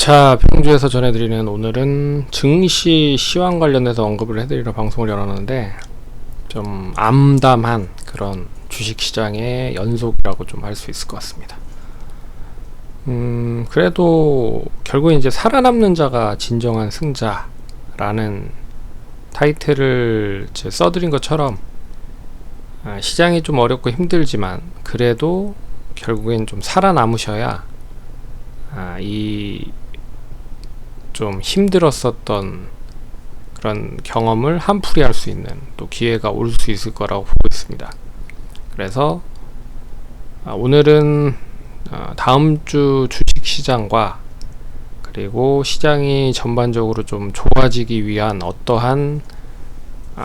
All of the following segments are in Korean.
자, 평주에서 전해드리는 오늘은 증시 시황 관련해서 언급을 해드리러 방송을 열었는데 좀 암담한 그런 주식시장의 연속이라고 좀 할 수 있을 것 같습니다. 그래도 결국 이제 살아남는 자가 진정한 승자라는 타이틀을 써드린 것처럼 시장이 좀 어렵고 힘들지만 그래도 결국엔 좀 살아남으셔야 이 좀 힘들었었던 그런 경험을 한풀이 할 수 있는 또 기회가 올 수 있을 거라고 보고 있습니다. 그래서 오늘은 다음 주 주식시장과 그리고 시장이 전반적으로 좀 좋아지기 위한 어떠한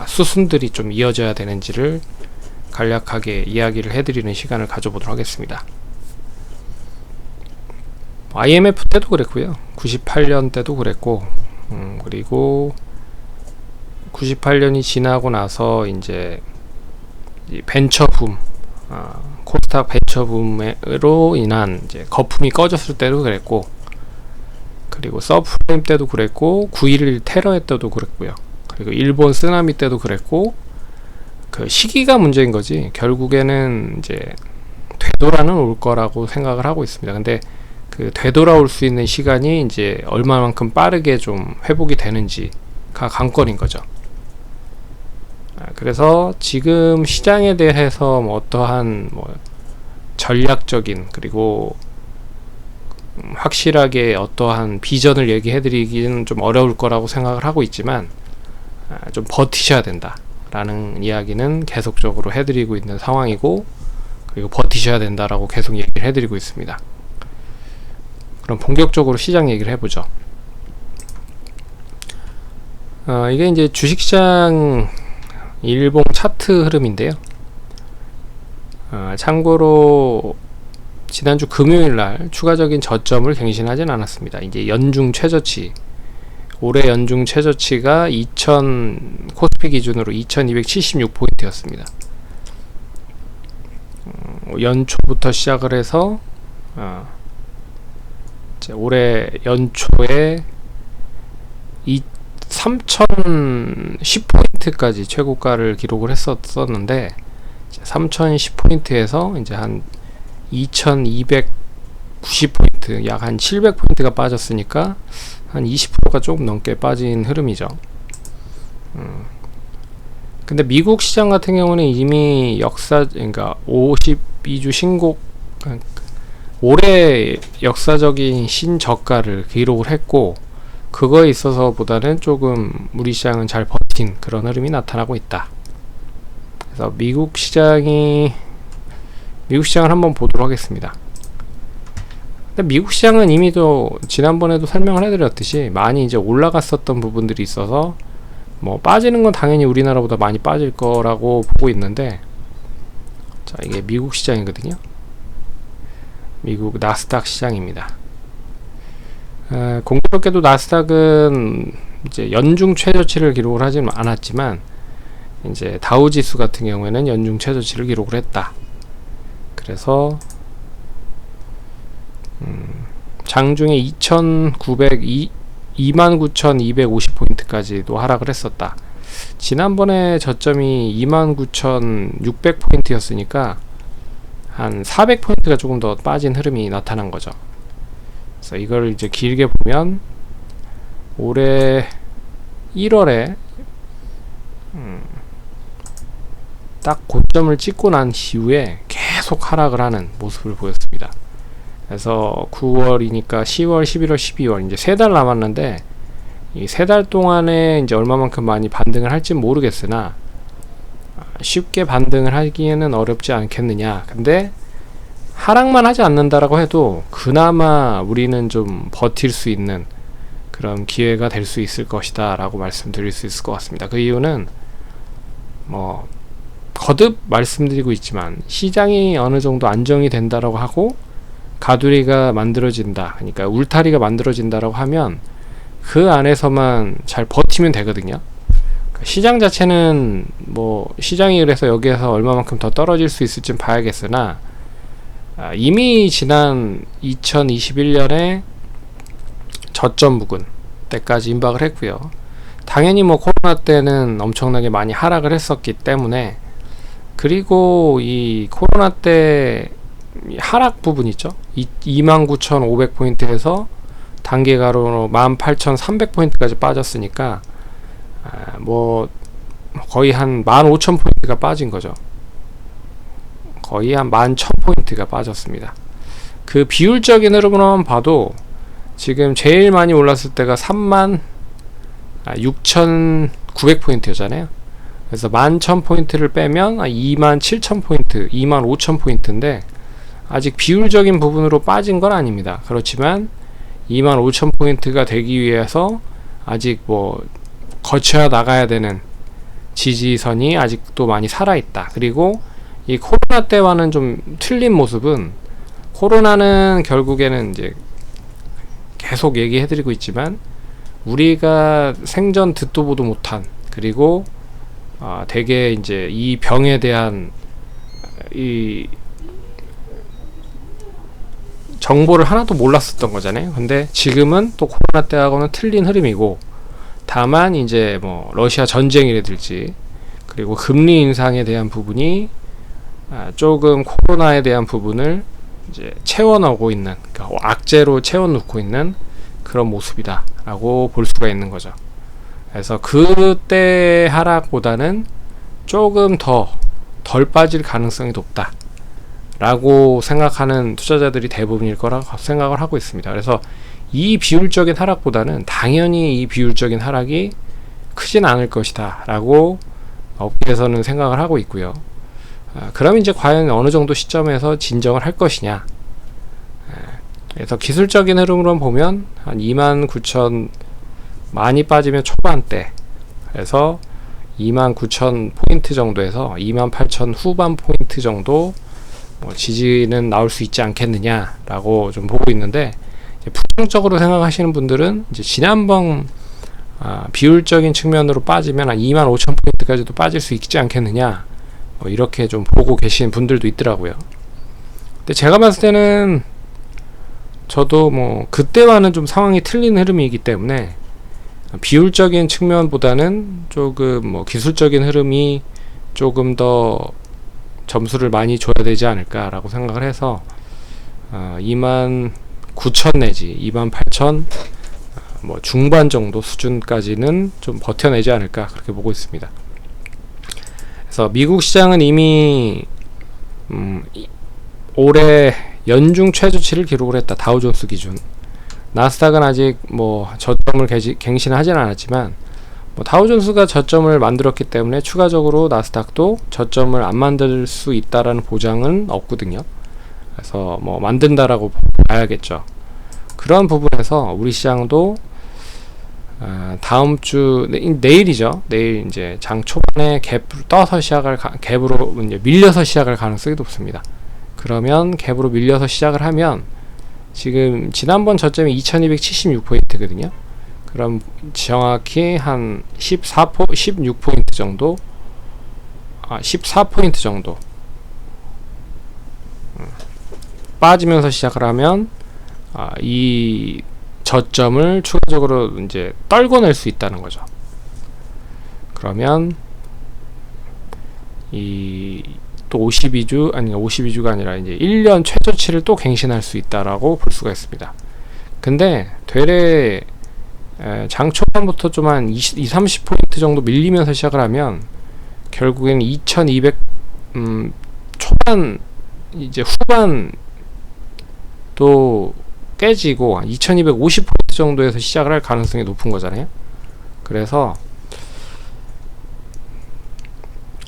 수순들이 좀 이어져야 되는지를 간략하게 이야기를 해드리는 시간을 가져보도록 하겠습니다. IMF 때도 그랬고요. 98년 때도 그랬고, 그리고 98년이 지나고 나서 이제 벤처붐, 코스닥 벤처붐으로 인한 이제 거품이 꺼졌을 때도 그랬고, 그리고 서프라임 때도 그랬고, 9.11 테러 때도 그랬고요. 그리고 일본 쓰나미 때도 그랬고, 그 시기가 문제인 거지. 결국에는 이제 되돌아는 올 거라고 생각을 하고 있습니다. 근데 그 되돌아올 수 있는 시간이 이제 얼마만큼 빠르게 좀 회복이 되는지가 관건인 거죠. 그래서 지금 시장에 대해서 어떠한 전략적인 그리고 확실하게 어떠한 비전을 얘기해드리기는 좀 어려울 거라고 생각을 하고 있지만 좀 버티셔야 된다 라는 이야기는 계속적으로 해드리고 있는 상황이고, 그리고 버티셔야 된다라고 계속 얘기를 해드리고 있습니다. 그럼 본격적으로 시장 얘기를 해보죠. 이게 이제 주식시장 일봉 차트 흐름인데요. 참고로 지난주 금요일날 추가적인 저점을 갱신하진 않았습니다. 이제 연중 최저치, 올해 연중 최저치가 2000 코스피 기준으로 2276포인트였습니다. 연초부터 시작을 해서 올해 연초에 3010포인트까지 최고가를 기록을 했었는데 3010포인트에서 이제 한 2290포인트, 약 한 700포인트가 빠졌으니까 한 20%가 조금 넘게 빠진 흐름이죠. 근데 미국 시장 같은 경우는 이미 그러니까 52주 신곡, 올해 역사적인 신저가를 기록을 했고, 그거에 있어서보다는 조금 우리 시장은 잘 버틴 그런 흐름이 나타나고 있다. 그래서 미국 시장을 한번 보도록 하겠습니다. 근데 미국 시장은 이미 지난번에도 설명을 해드렸듯이 많이 이제 올라갔었던 부분들이 있어서 빠지는 건 당연히 우리나라보다 많이 빠질 거라고 보고 있는데, 자, 이게 미국 시장이거든요. 미국 나스닥 시장입니다. 공교롭게도 나스닥은 이제 연중 최저치를 기록을 하지는 않았지만, 이제 다우지수 같은 경우에는 연중 최저치를 기록을 했다. 그래서 장중에 29,250포인트까지도 하락을 했었다. 지난번에 저점이 29,600포인트였으니까 한 400포인트가 조금 더 빠진 흐름이 나타난 거죠. 그래서 이걸 이제 길게 보면 올해 1월에 딱 고점을 찍고 난 이후에 계속 하락을 하는 모습을 보였습니다. 그래서 9월이니까 10월, 11월, 12월 이제 3달 남았는데, 이 3달 동안에 이제 얼마만큼 많이 반등을 할지 모르겠으나 쉽게 반등을 하기에는 어렵지 않겠느냐. 근데 하락만 하지 않는다라고 해도 그나마 우리는 좀 버틸 수 있는 그런 기회가 될 수 있을 것이다 라고 말씀드릴 수 있을 것 같습니다. 그 이유는 거듭 말씀드리고 있지만 시장이 어느 정도 안정이 된다라고 하고 가두리가 만들어진다, 그러니까 울타리가 만들어진다라고 하면 그 안에서만 잘 버티면 되거든요. 시장 자체는 시장이 그래서 여기에서 얼마만큼 더 떨어질 수 있을지 봐야겠으나, 이미 지난 2021년에 저점 부근 때까지 임박을 했고요. 당연히 뭐 코로나 때는 엄청나게 많이 하락을 했었기 때문에, 그리고 이 코로나 때 하락 부분 있죠. 29,500포인트에서 단기가로 18,300포인트까지 빠졌으니까 뭐 거의 한 15,000포인트가 빠진 거죠. 거의 한 11,000포인트가 빠졌습니다. 그 비율적인 흐름으로만 봐도 지금 제일 많이 올랐을 때가 36,900포인트였잖아요. 그래서 11,000포인트를 빼면 27,000포인트, 25,000포인트인데 아직 비율적인 부분으로 빠진 건 아닙니다. 그렇지만 25,000포인트가 되기 위해서 아직 뭐 거쳐야 나가야 되는 지지선이 아직도 많이 살아있다. 그리고 이 코로나 때와는 좀 틀린 모습은, 코로나는 결국에는 이제 계속 얘기해드리고 있지만 우리가 생전 듣도 보도 못한, 그리고 되게 이제 이 병에 대한 이 정보를 하나도 몰랐었던 거잖아요. 근데 지금은 또 코로나 때하고는 틀린 흐름이고, 다만 이제 뭐 러시아 전쟁이라든지 그리고 금리 인상에 대한 부분이 조금 코로나에 대한 부분을 이제 채워넣고 있는, 그러니까 악재로 채워넣고 있는 그런 모습이다 라고 볼 수가 있는 거죠. 그래서 그때 하락보다는 조금 덜 빠질 가능성이 높다 라고 생각하는 투자자들이 대부분일 거라고 생각을 하고 있습니다. 그래서 이 비율적인 하락보다는 당연히 이 비율적인 하락이 크진 않을 것이다 라고 업계에서는 생각을 하고 있고요. 그럼 이제 과연 어느 정도 시점에서 진정을 할 것이냐. 그래서 기술적인 흐름으로 보면 한 29,000 많이 빠지면 초반대, 그래서 29,000 포인트 정도에서 28,000 후반 포인트 정도 지지는 나올 수 있지 않겠느냐 라고 좀 보고 있는데, 부정적으로 생각하시는 분들은 이제 지난번 비율적인 측면으로 빠지면 한 25,000포인트까지도 빠질 수 있지 않겠느냐, 이렇게 좀 보고 계시는 분들도 있더라고요. 근데 제가 봤을 때는 저도 뭐 그때와는 좀 상황이 틀린 흐름이기 때문에 비율적인 측면보다는 조금 뭐 기술적인 흐름이 조금 더 점수를 많이 줘야 되지 않을까라고 생각을 해서 29,000 내지 28,000 뭐 중반 정도 수준까지는 좀 버텨내지 않을까, 그렇게 보고 있습니다. 그래서 미국 시장은 이미 올해 연중 최저치를 기록을 했다. 다우존스 기준. 나스닥은 아직 뭐 저점을 갱신하지는 않았지만, 뭐 다우존스가 저점을 만들었기 때문에 추가적으로 나스닥도 저점을 안 만들 수 있다라는 보장은 없거든요. 그래서 뭐 만든다라고 봐야겠죠. 그런 부분에서 우리 시장도 다음 주 내일이죠. 내일 이제 장 초반에 갭으로 떠서 시작을 갭으로 이제 밀려서 시작할 가능성이 높습니다. 그러면 갭으로 밀려서 시작을 하면 지금 지난번 저점이 2276포인트거든요. 그럼 정확히 한 16포인트 정도 14포인트 정도 빠지면서 시작을 하면 이 저점을 추가적으로 이제 떨궈낼 수 있다는 거죠. 그러면 또 52주, 아니 52주가 아니라 이제 1년 최저치를 또 갱신할 수 있다라고 볼 수가 있습니다. 근데 되레 장 초반부터 좀 한 30포인트 정도 밀리면서 시작을 하면 결국에는 2200 초반 이제 후반 또 깨지고 2250포인트 정도에서 시작을 할 가능성이 높은 거잖아요. 그래서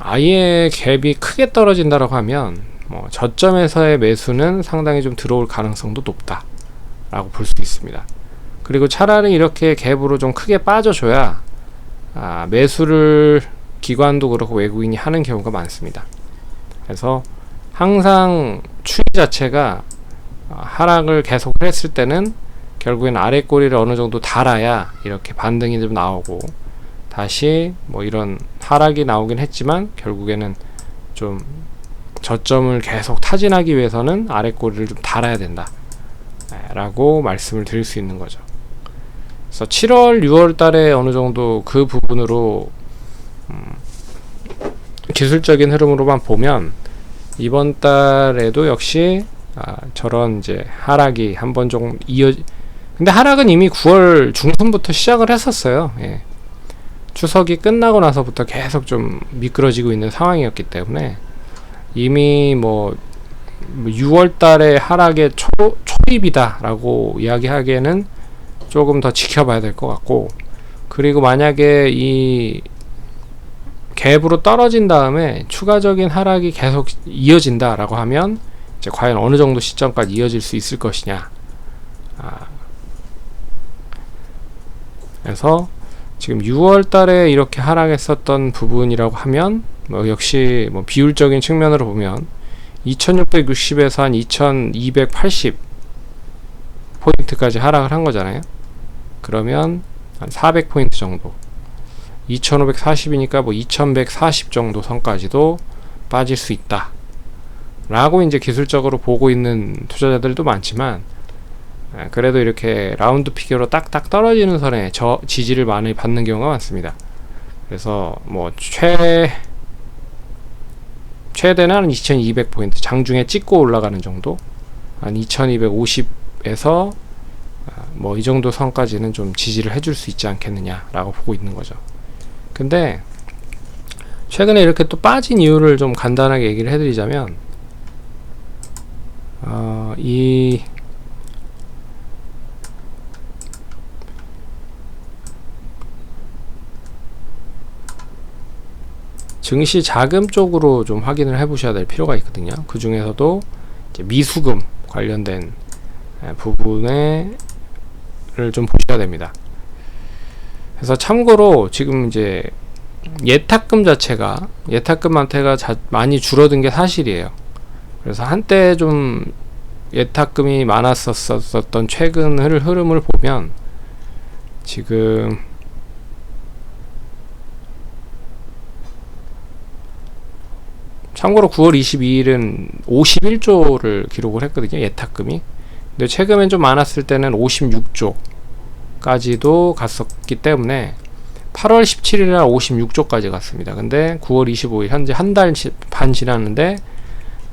아예 갭이 크게 떨어진다라고 하면 뭐 저점에서의 매수는 상당히 좀 들어올 가능성도 높다 라고 볼 수 있습니다. 그리고 차라리 이렇게 갭으로 좀 크게 빠져줘야 매수를 기관도 그렇고 외국인이 하는 경우가 많습니다. 그래서 항상 추이 자체가 하락을 계속 했을 때는 결국엔 아래 꼬리를 어느 정도 달아야 이렇게 반등이 좀 나오고, 다시 뭐 이런 하락이 나오긴 했지만 결국에는 좀 저점을 계속 타진하기 위해서는 아래 꼬리를 좀 달아야 된다 라고 말씀을 드릴 수 있는 거죠. 그래서 7월, 6월 달에 어느 정도 그 부분으로 기술적인 흐름으로만 보면 이번 달에도 역시 저런 이제 하락이 한번 좀 근데 하락은 이미 9월 중순부터 시작을 했었어요. 예. 추석이 끝나고 나서부터 계속 좀 미끄러지고 있는 상황이었기 때문에 이미 뭐 6월 달에 하락의 초입이다 라고 이야기하기에는 조금 더 지켜봐야 될 것 같고, 그리고 만약에 이 갭으로 떨어진 다음에 추가적인 하락이 계속 이어진다 라고 하면 이제 과연 어느 정도 시점까지 이어질 수 있을 것이냐. 그래서 지금 6월 달에 이렇게 하락했었던 부분이라고 하면 뭐 역시 뭐 비율적인 측면으로 보면 2660에서 한 2280 포인트까지 하락을 한 거잖아요. 그러면 한 400포인트 정도, 2540이니까 뭐 2140 정도 선까지도 빠질 수 있다 라고 이제 기술적으로 보고 있는 투자자들도 많지만, 그래도 이렇게 라운드 피겨로 딱딱 떨어지는 선에 지지를 많이 받는 경우가 많습니다. 그래서 뭐 최대는 한 2200포인트, 장중에 찍고 올라가는 정도, 한 2250에서 뭐 이 정도 선까지는 좀 지지를 해줄 수 있지 않겠느냐 라고 보고 있는 거죠. 근데 최근에 이렇게 또 빠진 이유를 좀 간단하게 얘기를 해드리자면, 이 증시 자금 쪽으로 좀 확인을 해 보셔야 될 필요가 있거든요. 그 중에서도 이제 미수금 관련된 부분을 좀 보셔야 됩니다. 그래서 참고로 지금 이제 예탁금 자체가, 예탁금한테가 많이 줄어든 게 사실이에요. 그래서 한때 좀 예탁금이 많았었던 최근 흐름을 보면 지금 참고로 9월 22일은 51조를 기록을 했거든요, 예탁금이. 근데 최근엔 좀 많았을 때는 56조까지도 갔었기 때문에 8월 17일날 56조까지 갔습니다. 근데 9월 25일 현재 한 달 반 지났는데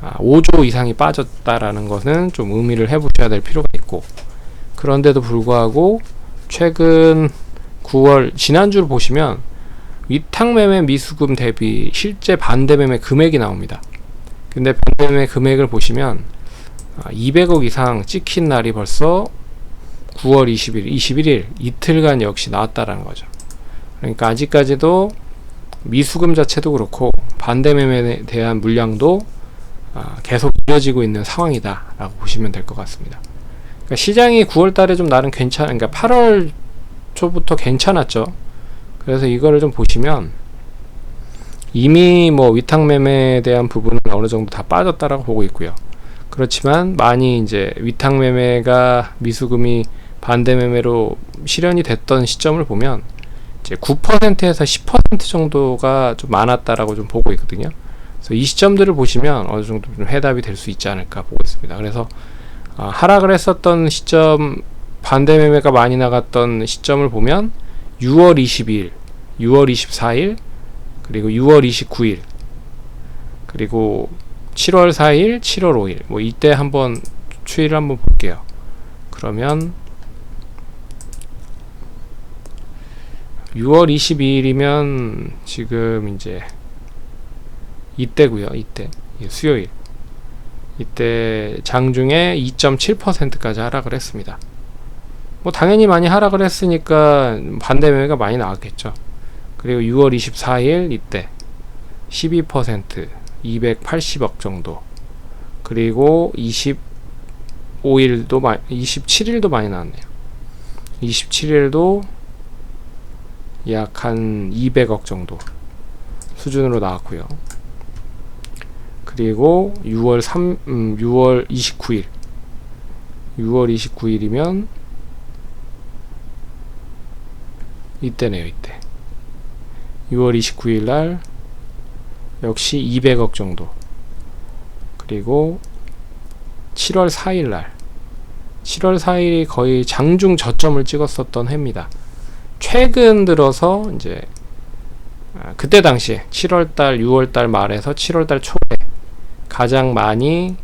5조 이상이 빠졌다라는 것은 좀 의미를 해보셔야 될 필요가 있고, 그런데도 불구하고 최근 9월 지난주를 보시면 위탁매매 미수금 대비 실제 반대매매 금액이 나옵니다. 근데 반대매매 금액을 보시면 200억 이상 찍힌 날이 벌써 9월 21일 이틀간 역시 나왔다라는 거죠. 그러니까 아직까지도 미수금 자체도 그렇고 반대매매에 대한 물량도 계속 이어지고 있는 상황이다 라고 보시면 될 것 같습니다. 그러니까 시장이 9월 달에 좀 나름 그러니까 8월 초부터 괜찮았죠. 그래서 이거를 좀 보시면 이미 뭐 위탁매매에 대한 부분은 어느 정도 다 빠졌다라고 보고 있고요. 그렇지만 많이 이제 위탁매매가 미수금이 반대매매로 실현이 됐던 시점을 보면 이제 9%에서 10% 정도가 좀 많았다라고 좀 보고 있거든요. 그래서 이 시점들을 보시면 어느 정도 좀 해답이 될 수 있지 않을까 보고 있습니다. 그래서 하락을 했었던 시점, 반대매매가 많이 나갔던 시점을 보면 6월 22일, 6월 24일, 그리고 6월 29일, 그리고 7월 4일, 7월 5일, 뭐 이때 한번 추이를 한번 볼게요. 그러면 6월 22일이면 지금 이제 이때고요. 이때 수요일, 이때 장중에 2.7%까지 하락을 했습니다. 뭐 당연히 많이 하락을 했으니까 반대매매가 많이 나왔겠죠. 그리고 6월 24일 이때 12%, 280억 정도, 그리고 27일도 많이 나왔네요. 27일도 약 한 200억 정도 수준으로 나왔고요. 그리고 6월 29일 6월 29일이면 이때네요. 이때 6월 29일 날 역시 200억 정도, 그리고 7월 4일 날 7월 4일이 거의 장중 저점을 찍었었던 해입니다. 최근 들어서 이제 그때 당시에 7월달, 6월달 말에서 7월달 초에 가장 많이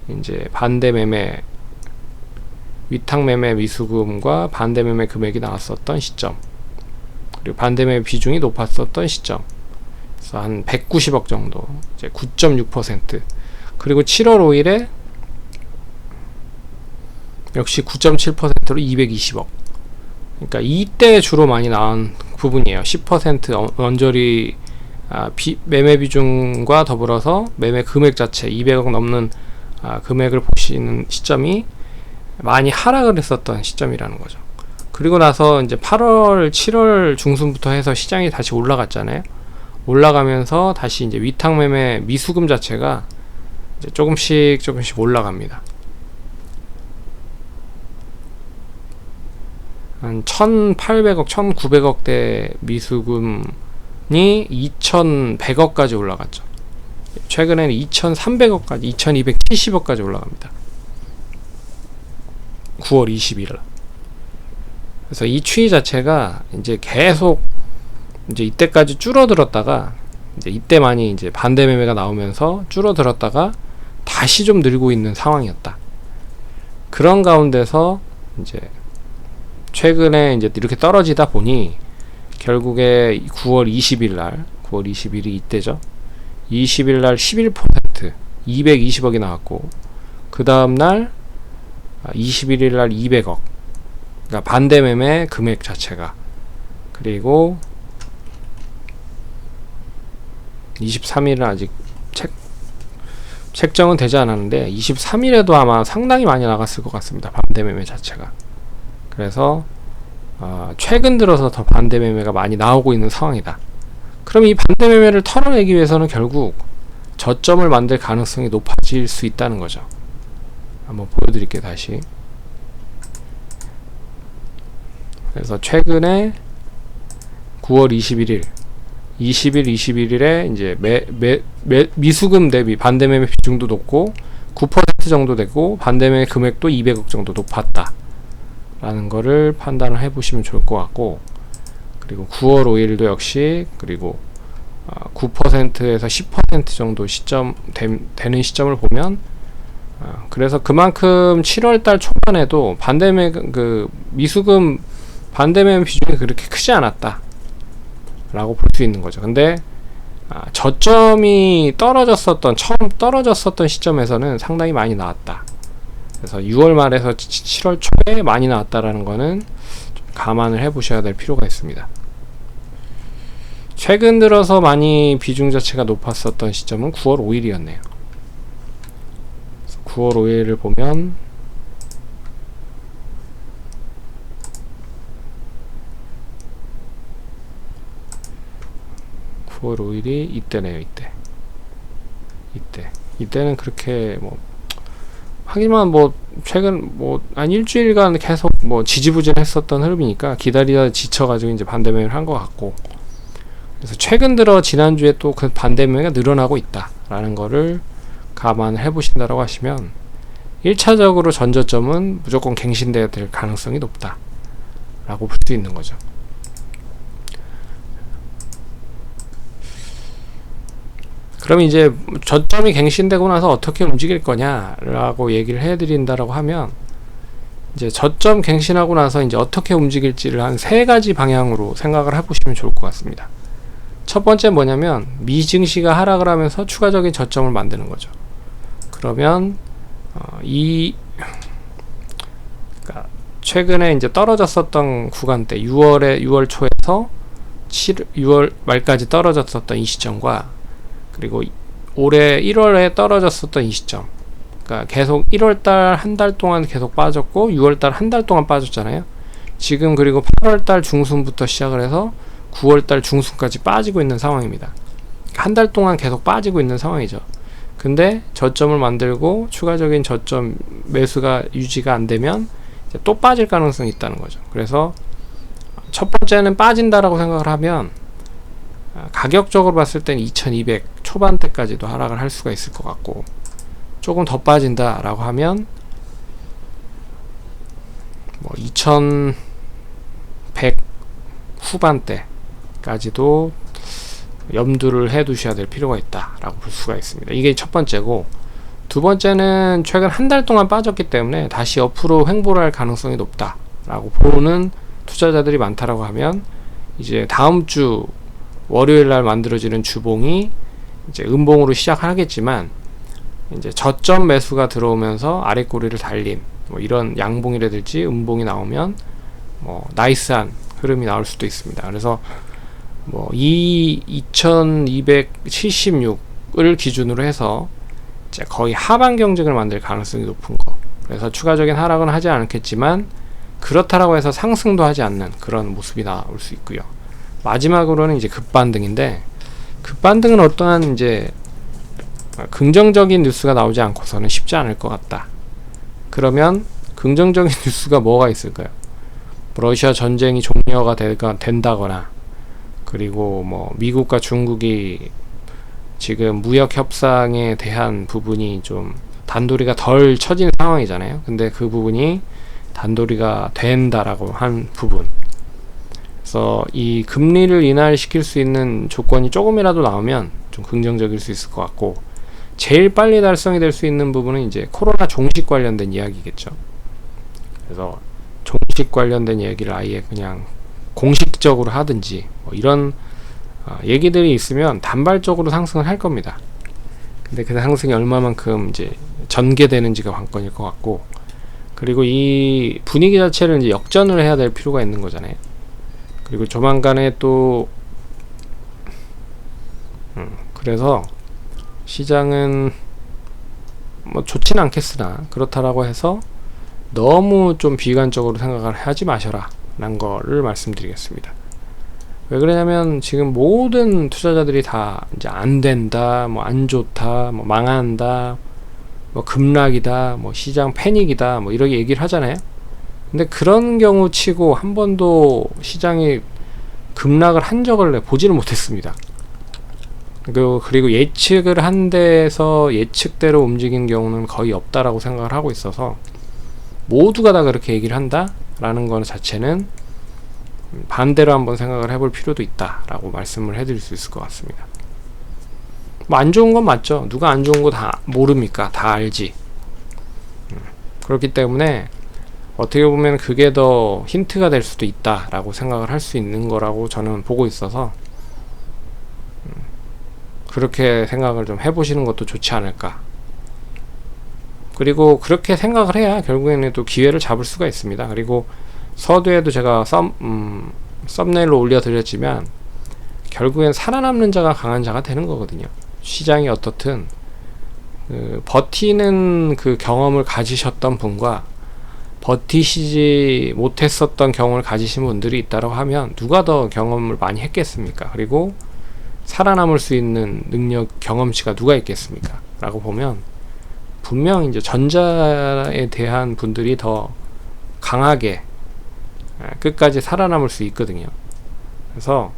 이제 반대 매매, 위탁 매매 미수금과 반대 매매 금액이 나왔었던 시점, 그리고 반대 매매 비중이 높았었던 시점, 그래서 한 190억 정도, 이제 9.6%. 그리고 7월 5일에 역시 9.7%로 220억. 그러니까 이때 주로 많이 나온 부분이에요. 10% 언저리 매매 비중과 더불어서 매매 금액 자체 200억 넘는 금액을 보시는 시점이 많이 하락을 했었던 시점이라는 거죠. 그리고 나서 이제 8월, 7월 중순부터 해서 시장이 다시 올라갔잖아요. 올라가면서 다시 이제 위탁 매매 미수금 자체가 이제 조금씩 올라갑니다. 한 1,800억, 1,900억대 미수금이 2,100억까지 올라갔죠. 최근에는 2,300억까지, 2,270억까지 올라갑니다. 9월 20일. 그래서 이 추이 자체가 이제 계속 이제 이때까지 줄어들었다가 이제 이때 많이 이제 반대 매매가 나오면서 줄어들었다가 다시 좀 늘고 있는 상황이었다. 그런 가운데서 이제 최근에 이제 이렇게 떨어지다 보니 결국에 9월 20일 날, 9월 20일이 이때죠. 20일 날 11%, 220억이 나왔고, 그 다음 날 21일 날 200억. 그러니까 반대 매매 금액 자체가. 그리고 23일은 아직 책정은 되지 않았는데 23일에도 아마 상당히 많이 나갔을 것 같습니다. 반대 매매 자체가. 그래서 최근 들어서 더 반대 매매가 많이 나오고 있는 상황이다. 그럼 이 반대 매매를 털어내기 위해서는 결국 저점을 만들 가능성이 높아질 수 있다는 거죠. 한번 보여드릴게요. 다시. 그래서 최근에 9월 21일 21일에 이제 미수금 대비 반대 매매 비중도 높고 9% 정도 되고 반대 매매 금액도 200억 정도 높았다 라는 거를 판단을 해 보시면 좋을 것 같고, 그리고 9월 5일도 역시, 그리고 9%에서 10% 정도 시점 되는 시점을 보면, 그래서 그만큼 7월달 초반에도 반대 매매 미수금 반대 매매 비중이 그렇게 크지 않았다 라고 볼 수 있는 거죠. 근데 저점이 처음 떨어졌었던 시점에서는 상당히 많이 나왔다. 그래서 6월 말에서 7월 초에 많이 나왔다라는 거는 좀 감안을 해 보셔야 될 필요가 있습니다. 최근 들어서 많이 비중 자체가 높았었던 시점은 9월 5일이었네요. 9월 5일을 보면 (9월 5일이) 이때네요. 이때는 그렇게 하지만 최근 한 일주일간 계속 지지부진했었던 흐름이니까 기다리다 지쳐가지고 이제 반대 매매를 한 것 같고, 그래서 최근 들어 지난주에 또 그 반대 매매가 늘어나고 있다라는 거를 감안을 해보신다라고 하시면 1차적으로 전저점은 무조건 갱신돼야 될 가능성이 높다 라고 볼 수 있는 거죠. 그럼 이제 저점이 갱신되고 나서 어떻게 움직일 거냐라고 얘기를 해드린다라고 하면, 이제 저점 갱신하고 나서 이제 어떻게 움직일지를 한 3가지 방향으로 생각을 해보시면 좋을 것 같습니다. 첫 번째 뭐냐면 미증시가 하락을 하면서 추가적인 저점을 만드는 거죠. 그러면 그러니까 최근에 이제 떨어졌었던 구간대 6월 초에서 6월 말까지 떨어졌었던 이 시점과, 그리고 올해 1월에 떨어졌었던 이 시점, 그러니까 계속 1월달 한 달 동안 계속 빠졌고 6월달 한 달 동안 빠졌잖아요. 지금 그리고 8월달 중순부터 시작을 해서 9월달 중순까지 빠지고 있는 상황입니다. 한 달 동안 계속 빠지고 있는 상황이죠. 근데 저점을 만들고 추가적인 저점 매수가 유지가 안 되면 이제 또 빠질 가능성이 있다는 거죠. 그래서 첫 번째는 빠진다라고 생각을 하면 가격적으로 봤을 때는 2200 초반대까지도 하락을 할 수가 있을 것 같고, 조금 더 빠진다 라고 하면 2100 후반대까지도 염두를 해 두셔야 될 필요가 있다라고 볼 수가 있습니다. 이게 첫 번째고, 두 번째는 최근 한 달 동안 빠졌기 때문에 다시 옆으로 횡보를 할 가능성이 높다라고 보는 투자자들이 많다라고 하면, 이제 다음 주 월요일 날 만들어지는 주봉이 이제 음봉으로 시작하겠지만, 이제 저점 매수가 들어오면서 아래 꼬리를 달린 뭐 이런 양봉이라든지 음봉이 나오면 뭐 나이스한 흐름이 나올 수도 있습니다. 그래서 뭐 이 2276을 기준으로 해서 이제 거의 하방 경직을 만들 가능성이 높은 거. 그래서 추가적인 하락은 하지 않겠지만, 그렇다라고 해서 상승도 하지 않는 그런 모습이 나올 수 있고요. 마지막으로는 이제 급반등인데, 급반등은 어떠한 이제 긍정적인 뉴스가 나오지 않고서는 쉽지 않을 것 같다. 그러면 긍정적인 뉴스가 뭐가 있을까요? 러시아 전쟁이 종료가 된다거나, 그리고 뭐 미국과 중국이 지금 무역 협상에 대한 부분이 좀 단도리가 덜 쳐진 상황이잖아요. 근데 그 부분이 단도리가 된다라고 한 부분. 그래서 이 금리를 인하시킬 수 있는 조건이 조금이라도 나오면 좀 긍정적일 수 있을 것 같고, 제일 빨리 달성이 될 수 있는 부분은 이제 코로나 종식 관련된 이야기겠죠. 그래서 종식 관련된 얘기를 아예 그냥 공식적으로 하든지 뭐 이런 얘기들이 있으면 단발적으로 상승을 할 겁니다. 근데 그 상승이 얼마만큼 이제 전개되는지가 관건일 것 같고, 그리고 이 분위기 자체를 이제 역전을 해야 될 필요가 있는 거잖아요. 그리고 조만간에 또 그래서 시장은 뭐 좋지는 않겠으나, 그렇다라고 해서 너무 좀 비관적으로 생각을 하지 마셔라 라는 거를 말씀드리겠습니다. 왜 그러냐면 지금 모든 투자자들이 다 이제 안 된다, 뭐 안 좋다, 뭐 망한다, 뭐 급락이다, 뭐 시장 패닉이다, 뭐 이렇게 얘기를 하잖아요. 근데 그런 경우 치고 한 번도 시장이 급락을 한 적을 보지를 못했습니다. 그리고 예측을 한 데서 예측대로 움직인 경우는 거의 없다라고 생각을 하고 있어서, 모두가 다 그렇게 얘기를 한다라는 것 자체는 반대로 한번 생각을 해볼 필요도 있다라고 말씀을 해드릴 수 있을 것 같습니다. 뭐 안 좋은 건 맞죠. 누가 안 좋은 거 다 모릅니까? 다 알지. 그렇기 때문에 어떻게 보면 그게 더 힌트가 될 수도 있다라고 생각을 할 수 있는 거라고 저는 보고 있어서, 그렇게 생각을 좀 해보시는 것도 좋지 않을까. 그리고 그렇게 생각을 해야 결국에는 또 기회를 잡을 수가 있습니다. 그리고 서두에도 제가 썸네일로 올려드렸지만, 결국엔 살아남는 자가 강한 자가 되는 거거든요. 시장이 어떻든 버티는 그 경험을 가지셨던 분과 버티시지 못했었던 경험을 가지신 분들이 있다고 하면 누가 더 경험을 많이 했겠습니까? 그리고 살아남을 수 있는 능력, 경험치가 누가 있겠습니까? 라고 보면 분명 이제 전자에 대한 분들이 더 강하게 끝까지 살아남을 수 있거든요. 그래서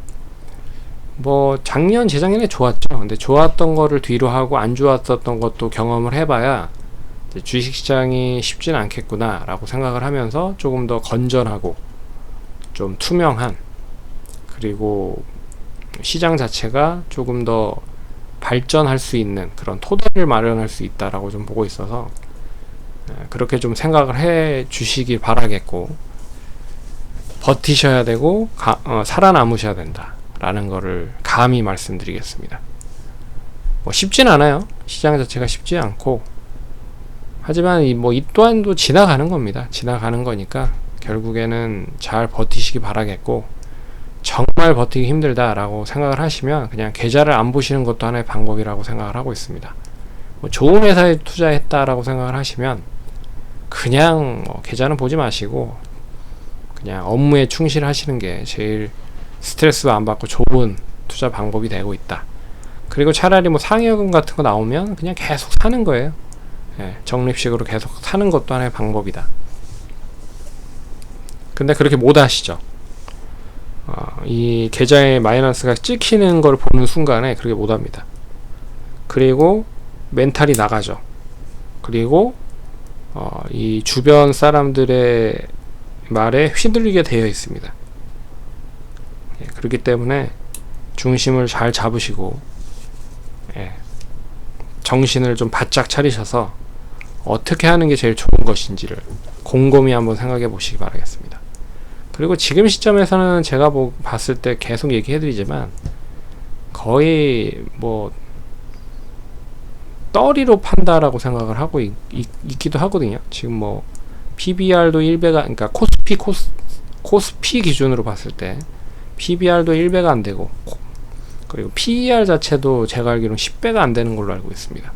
뭐 작년, 재작년에 좋았죠. 근데 좋았던 거를 뒤로 하고 안 좋았었던 것도 경험을 해봐야 주식시장이 쉽지는 않겠구나 라고 생각을 하면서 조금 더 건전하고 좀 투명한, 그리고 시장 자체가 조금 더 발전할 수 있는 그런 토대를 마련할 수 있다라고 좀 보고 있어서, 그렇게 좀 생각을 해 주시길 바라겠고, 버티셔야 되고 살아남으셔야 된다 라는 거를 감히 말씀드리겠습니다. 뭐 쉽진 않아요. 시장 자체가 쉽지 않고, 하지만 이 또한도 지나가는 겁니다. 지나가는 거니까 결국에는 잘 버티시기 바라겠고, 정말 버티기 힘들다라고 생각을 하시면 그냥 계좌를 안 보시는 것도 하나의 방법이라고 생각을 하고 있습니다. 뭐 좋은 회사에 투자했다라고 생각을 하시면 그냥 계좌는 보지 마시고 그냥 업무에 충실하시는 게 제일 스트레스 안 받고 좋은 투자 방법이 되고 있다. 그리고 차라리 뭐 상여금 같은 거 나오면 그냥 계속 사는 거예요. 적립식으로 계속 사는 것도 하나의 방법이다. 근데 그렇게 못 하시죠. 이 계좌에 마이너스가 찍히는 걸 보는 순간에 그렇게 못 합니다. 그리고 멘탈이 나가죠. 그리고 이 주변 사람들의 말에 휘둘리게 되어 있습니다. 예, 그렇기 때문에 중심을 잘 잡으시고, 예, 정신을 좀 바짝 차리셔서 어떻게 하는 게 제일 좋은 것인지를 곰곰이 한번 생각해 보시기 바라겠습니다. 그리고 지금 시점에서는 제가 봤을 때 계속 얘기해 드리지만 거의 뭐 떨이로 판다라고 생각을 하고 있기도 하거든요. 지금 뭐 PBR도 1배가, 그러니까 코스피 기준으로 봤을 때 PBR도 1배가 안 되고, 그리고 PER 자체도 제가 알기로는 10배가 안 되는 걸로 알고 있습니다.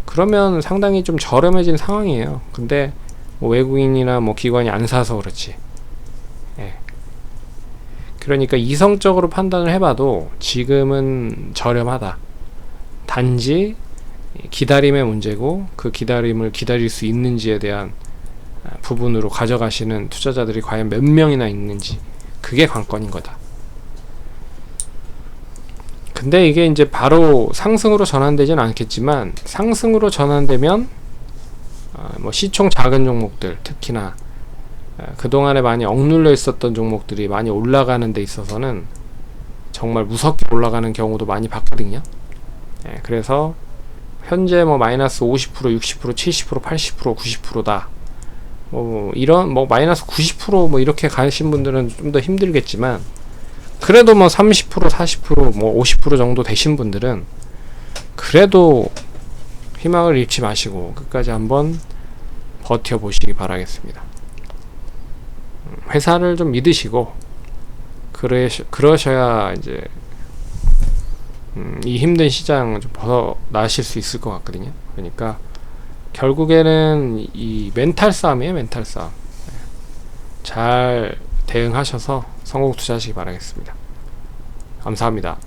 그러면 상당히 좀 저렴해진 상황이에요. 근데 뭐 외국인이나 뭐 기관이 안 사서 그렇지. 예. 그러니까 이성적으로 판단을 해봐도 지금은 저렴하다. 단지 기다림의 문제고, 그 기다림을 기다릴 수 있는지에 대한 부분으로 가져가시는 투자자들이 과연 몇 명이나 있는지, 그게 관건인 거다. 근데 이게 이제 바로 상승으로 전환되진 않겠지만, 상승으로 전환되면 뭐 시총 작은 종목들, 특히나 그동안에 많이 억눌려 있었던 종목들이 많이 올라가는 데 있어서는 정말 무섭게 올라가는 경우도 많이 봤거든요. 예, 그래서 현재 뭐 마이너스 50%, 60%, 70%, 80%, 90%다. 뭐 이런 뭐 마이너스 90% 이렇게 가신 분들은 좀 더 힘들겠지만, 그래도 뭐 30%, 40%, 뭐 50% 정도 되신 분들은 그래도 희망을 잃지 마시고 끝까지 한번 버텨보시기 바라겠습니다. 회사를 좀 믿으시고 그러셔야 이제 이 힘든 시장 좀 벗어나실 수 있을 것 같거든요. 그러니까 결국에는 이 멘탈 싸움이에요. 멘탈 싸움. 잘 대응하셔서 성공 투자하시기 바라겠습니다. 감사합니다.